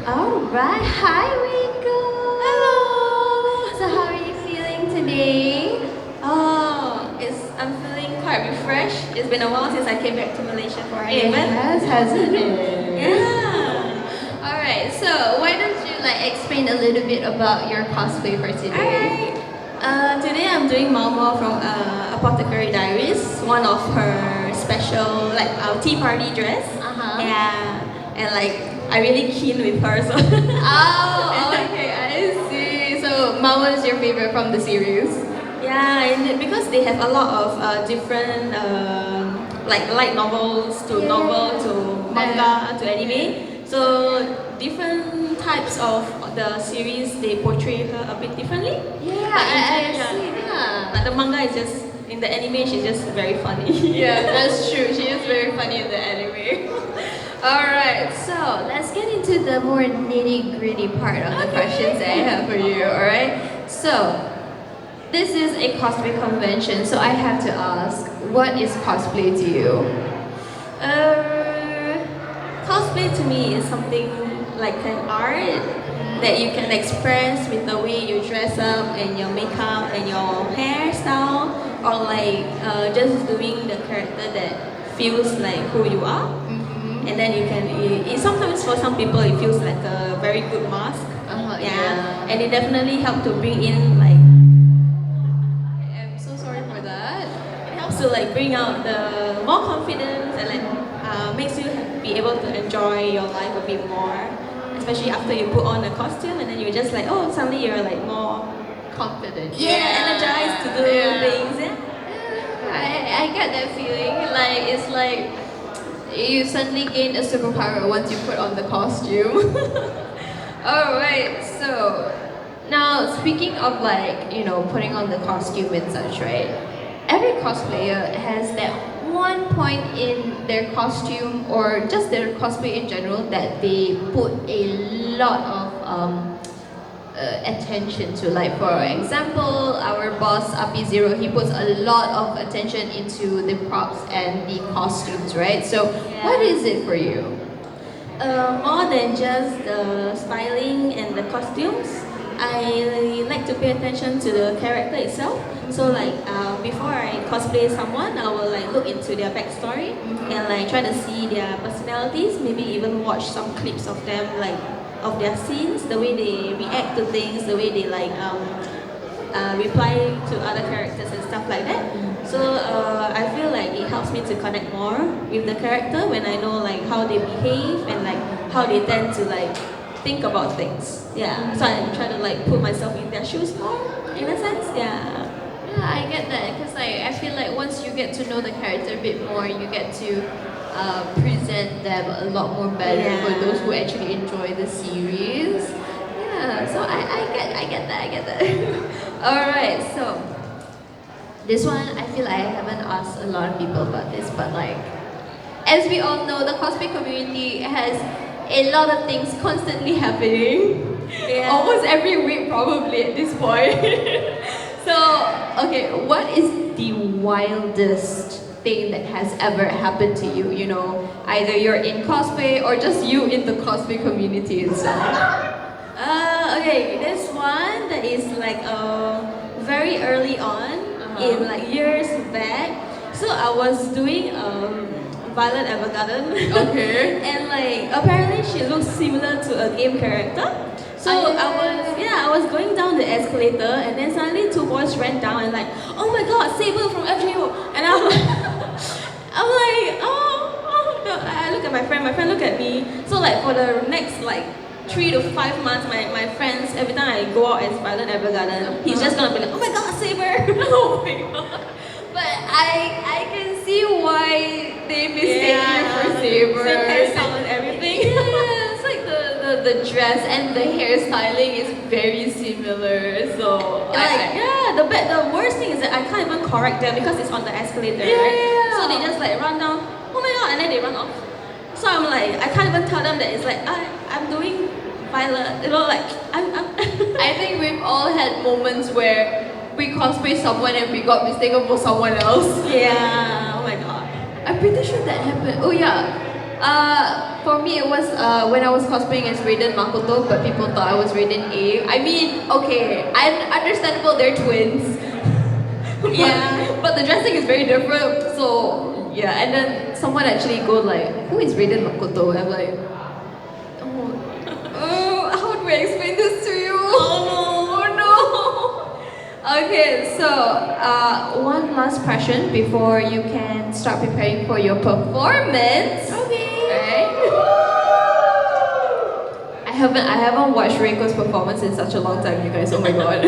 Alright, hi Reiko! Hello! So how are you feeling today? I'm feeling quite refreshed. It's been a while since I came back to Malaysia for an It event. has, hasn't it? Yeah. Alright, so why don't you explain a little bit about your cosplay for today? Alright. Today I'm doing Momo from Apothecary Diaries, one of her special, our tea party dress. Uh-huh. Yeah. And I really keen with her, so. Oh, okay, I see. So Mama is your favorite from the series? Yeah, and because they have a lot of different light novels to novel to manga to anime, so different types of the series they portray her a bit differently. Yeah, I see. Yeah. But the manga is just in the anime she's just very funny. Yeah, that's true. She is very funny in the anime. Alright, so let's get into the more nitty gritty part of the questions that I have for you, alright? So, this is a cosplay convention, so I have to ask, what is cosplay to you? Cosplay to me is something like an art that you can express with the way you dress up and your makeup and your hairstyle, or just doing the character that feels like who you are. And then you can, sometimes for some people it feels like a very good mask. Yeah. And it definitely helps to bring in I'm so sorry for that. it helps to bring out the more confidence and makes you be able to enjoy your life a bit more. Especially after you put on a costume and then you're just suddenly you're more Confident. energized to do things. I get that feeling. It's like you suddenly gain a superpower once you put on the costume. Alright, so now speaking of putting on the costume and such, right? Every cosplayer has that one point in their costume or just their cosplay in general that they put a lot of attention to. Like for example, our boss Api Zero, he puts a lot of attention into the props and the costumes, right? So what is it for you? More than just the styling and the costumes, I like to pay attention to the character itself. So before I cosplay someone, I will look into their backstory and try to see their personalities. Maybe even watch some clips of them, of their scenes, the way they react to things, the way they reply to other characters and stuff like that. So I feel like it helps me to connect more with the character when I know how they behave and how they tend to think about things. Yeah. So I try to put myself in their shoes more, in a sense. Yeah. Yeah, I get that because I feel like once you get to know the character a bit more, you get to present them a lot more better for those who actually enjoy the series. Yeah, so I get that. Alright, so this one I feel I haven't asked a lot of people about this, but as we all know, the cosplay community has a lot of things constantly happening. Almost every week probably at this point. So, okay, what is the wildest thing that has ever happened to you? Either you're in cosplay or just you in the cosplay community itself. Okay, there's one that is very early on in years back. So I was doing Violet Evergarden. Okay. And apparently she looks similar to a game character. So I was going down the escalator and then suddenly two boys ran down and oh my god, Saber from FGO. And I'm oh no. I look at my friend looked at me. So for the next 3 to 5 months, my friends, every time I go out as Violet Evergarden, he's just gonna be oh my god, Saber. Oh my god. But I can see why they mistake you for Saber. Same hairstyle and everything. Yeah, it's the dress and the hairstyling is very similar. So the worst thing is that I can't even correct them because it's on the escalator, right? So they just run down, oh my god, and then they run off. So I'm I can't even tell them that it's I'm doing Violet, I think we've all had moments where we cosplay someone and we got mistaken for someone else. Yeah, oh my god. I'm pretty sure that happened. Oh yeah. For me, it was when I was cosplaying as Raiden Makoto, but people thought I was Raiden A. I mean, okay, understandable, they're twins. Yeah. But the dressing is very different, so yeah. And then someone actually go like, "Who is Raiden Makoto?" I'm like, how do I explain this to you? Oh no! Okay, so one last question before you can start preparing for your performance. Okay. Right? I haven't watched Reiko's performance in such a long time, you guys. Oh my god.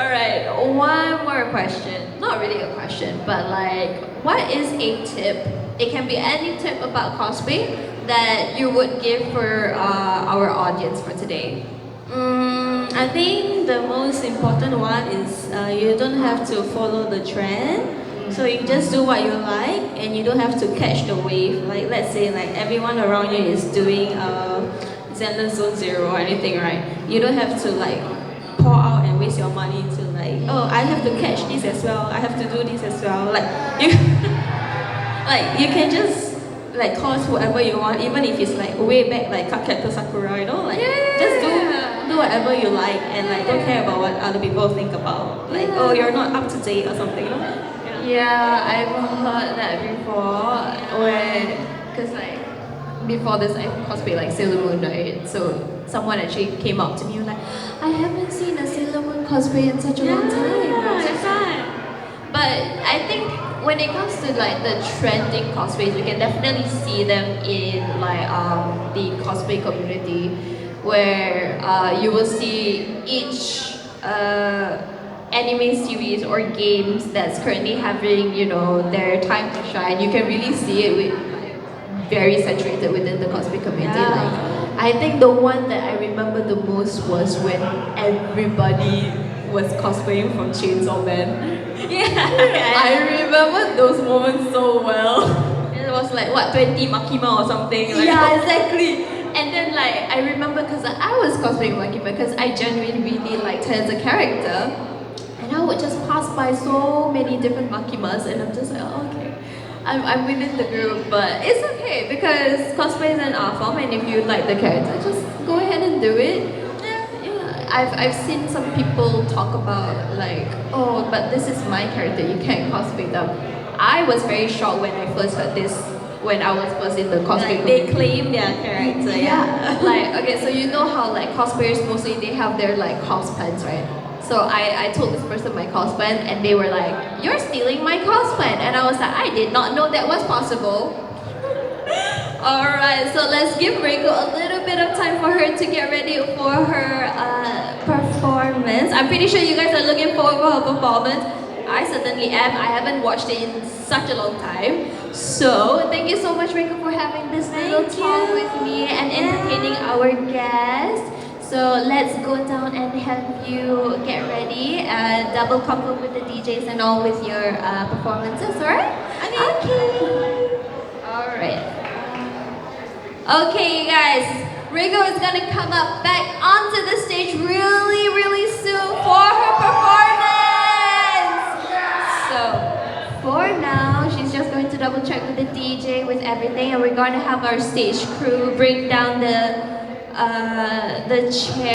Alright, one more question. Not really a question, but like, what is a tip? It can be any tip about cosplay that you would give for our audience for today. I think the most important one is you don't have to follow the trend. So you just do what you like, and you don't have to catch the wave. Like let's say like everyone around you is doing Zenless Zone Zero or anything, right? You don't have to like pour out and waste your money to like, oh, I have to catch this as well. I have to do this as well. Like you, like you can just like cause whatever you want, even if it's like way back like Kaket to Sakura, you know, like just do whatever you like, and like don't care about what other people think about. Like oh, you're not up to date or something, you know? Yeah, I've heard that before. Cause like before this, I cosplay like Sailor Moon, right? So someone actually came up to me and like, I haven't seen a Sailor Moon cosplay in such a long time. But I think when it comes to like the trending cosplays, you can definitely see them in like the cosplay community, where you will see each anime series or games that's currently having, you know, their time to shine. You can really see it with very saturated within the cosplay community. Like, I think the one that I remember the most was when everybody was cosplaying from Chainsaw Man. I remember those moments so well. It was like what 20 Makima or something. Like, yeah, exactly. And then like I remember because I was cosplaying Makima because I genuinely really liked her as a character, and I would just pass by so many different Makimas, and I'm just like, oh, okay. I'm within the group, but it's okay because cosplay is an art form, and if you like the character, just go ahead and do it. I've seen some people talk about like, oh, but this is my character, you can't cosplay them. I was very shocked when I first heard this when I was first in the cosplay. Like they claim their character, Like, okay, so you know how like cosplayers mostly they have their like cosplayers, right? So I told this person my cosplay, and they were like, you're stealing my cosplay. And I was like, I did not know that was possible. Alright, so let's give Reiko a little bit of time for her to get ready for her performance. I'm pretty sure you guys are looking forward for her performance. I certainly am. I haven't watched it in such a long time. So, thank you so much, Reiko, for having this little talk with me and entertaining our guests. So, let's go down and have you get ready and double confirm with the DJs and all with your performances, alright? Okay. Alright. Okay, you guys. Reiko is gonna come up back onto the stage really, really soon for her performance. So, for now, she's just going to double check with the DJ with everything, and we're going to have our stage crew bring down the chair.